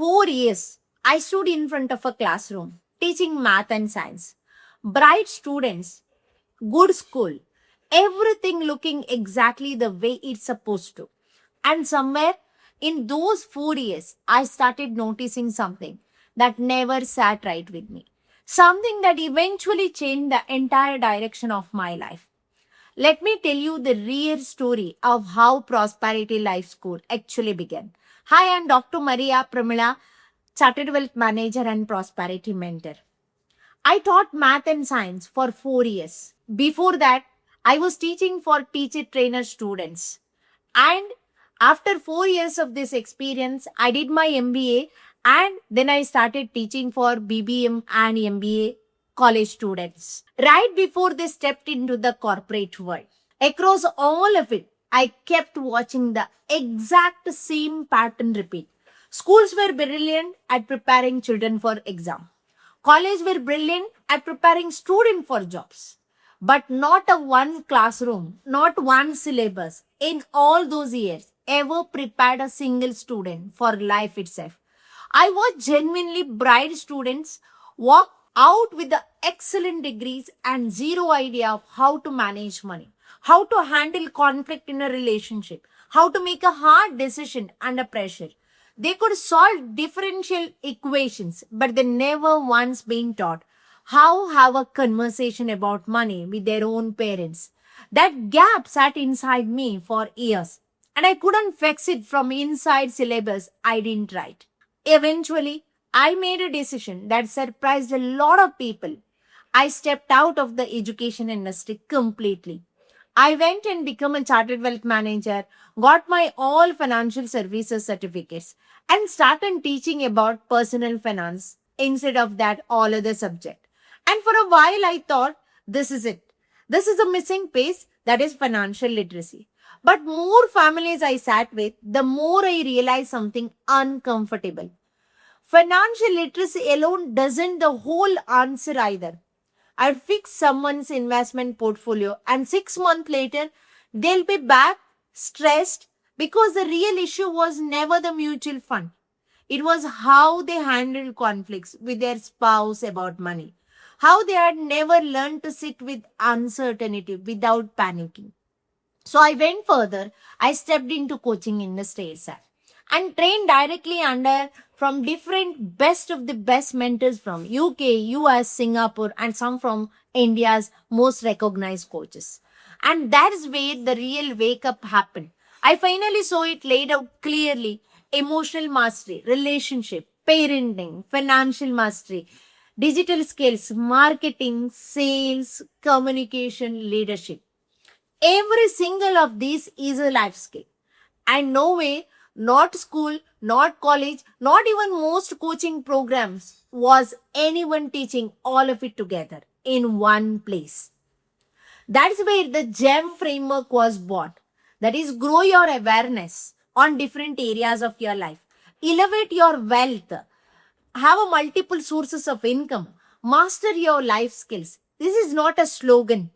4 years, I stood in front of a classroom teaching math and science. Bright students, good school, everything looking exactly the way it's supposed to. And somewhere in those 4 years, I started noticing something that never sat right with me. Something that eventually changed the entire direction of my life. Let me tell you the real story of how Prosperity Life School actually began. Hi, I'm Dr. Maria Pramila, Chartered Wealth Manager and Prosperity Mentor. I taught math and science for 4 years. Before that, I was teaching for teacher trainer students. And after 4 years of this experience, I did my MBA and then I started teaching for BBM and MBA college students. Right before they stepped into the corporate world. Across all of it, I kept watching the exact same pattern repeat. Schools were brilliant at preparing children for exam. College were brilliant at preparing students for jobs. But not a one classroom, not one syllabus in all those years ever prepared a single student for life itself. I watched genuinely bright students walk out with the excellent degrees and zero idea of how to manage money, how to handle conflict in a relationship, how to make a hard decision under pressure. They could solve differential equations, but they never once been taught how have a conversation about money with their own parents. That gap sat inside me for years, and I couldn't fix it from inside syllabus I didn't write. Eventually, I made a decision that surprised a lot of people. I stepped out of the education industry completely. I went and became a chartered wealth manager, got my all financial services certificates, and started teaching about personal finance instead of that all other subject. And for a while I thought, this is it. This is a missing piece, that is financial literacy. But more families I sat with, the more I realized something uncomfortable. Financial literacy alone doesn't the whole answer either. I'd fix someone's investment portfolio and 6 months later, they'll be back stressed because the real issue was never the mutual fund. It was how they handled conflicts with their spouse about money. How they had never learned to sit with uncertainty without panicking. So I went further. I stepped into coaching industry itself and trained directly under from different best of the best mentors from UK, US, Singapore, and some from India's most recognized coaches. And that is where the real wake up happened. I finally saw it laid out clearly: emotional mastery, relationship, parenting, financial mastery, digital skills, marketing, sales, communication, leadership. Every single of these is a life skill. And no way, not school, not college, not even most coaching programs was anyone teaching all of it together in one place. That's where the GEM framework was born. That is, grow your awareness on different areas of your life, elevate your wealth, have a multiple sources of income, master your life skills. This is not a slogan.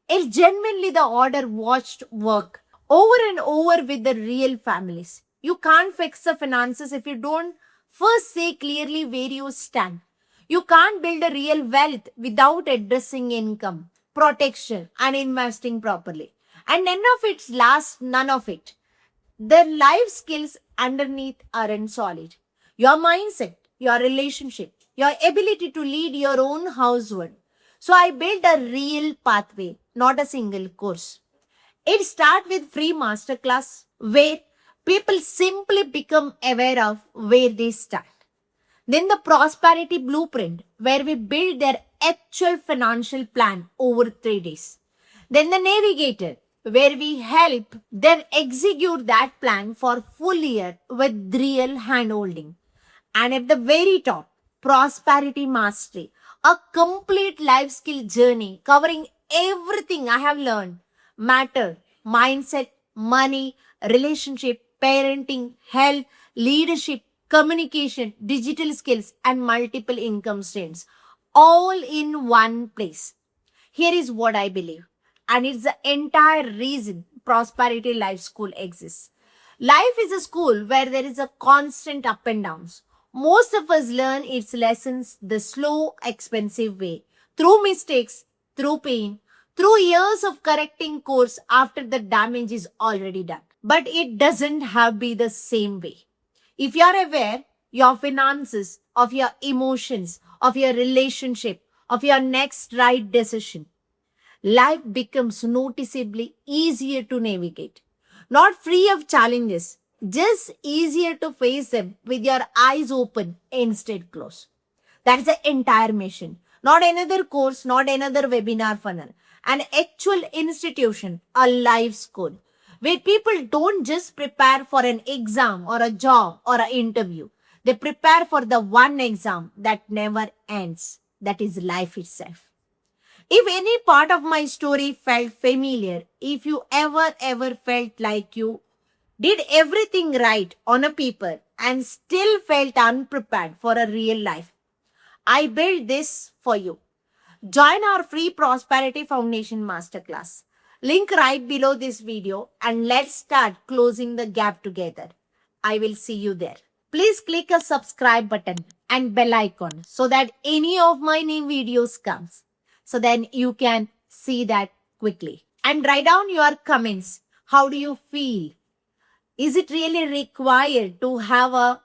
It's genuinely the order watched work over and over with the real families. You can't fix the finances if you don't first say clearly where you stand. You can't build a real wealth without addressing income, protection, and investing properly. And none of it's last, none of it. The life skills underneath aren't solid. Your mindset, your relationship, your ability to lead your own household. So I built a real pathway, not a single course. It starts with free masterclass where people simply become aware of where they stand. Then the prosperity blueprint where we build their actual financial plan over 3 days. Then the navigator where we help them execute that plan for full year with real handholding. And at the very top, prosperity mastery, a complete life skill journey covering everything I have learned: matter, mindset, money, relationship, parenting, health, leadership, communication, digital skills, and multiple income streams, all in one place. Here is what I believe, and it's the entire reason Prosperity Life School exists. Life is a school where there is a constant up and downs. Most of us learn its lessons the slow, expensive way, through mistakes, through pain, through years of correcting course after the damage is already done. But it doesn't have to be the same way. If you are aware, your finances, of your emotions, of your relationship, of your next right decision, life becomes noticeably easier to navigate. Not free of challenges, just easier to face them with your eyes open instead closed. That's the entire mission. Not another course, not another webinar funnel. An actual institution, a life school, where people don't just prepare for an exam or a job or an interview. They prepare for the one exam that never ends. That is life itself. If any part of my story felt familiar, if you ever felt like you did everything right on a paper and still felt unprepared for a real life, I built this for you. Join our free Prosperity Foundation Masterclass. Link right below this video and let's start closing the gap together. I will see you there. Please click a subscribe button and bell icon so that any of my new videos comes. So then you can see that quickly. And write down your comments. How do you feel? Is it really required to have a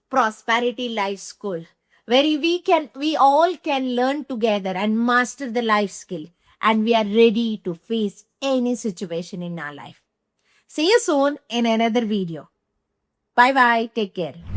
prosperity life school where we all can learn together and master the life skill and we are ready to face any situation in our life? See you soon in another video. Bye bye. Take care.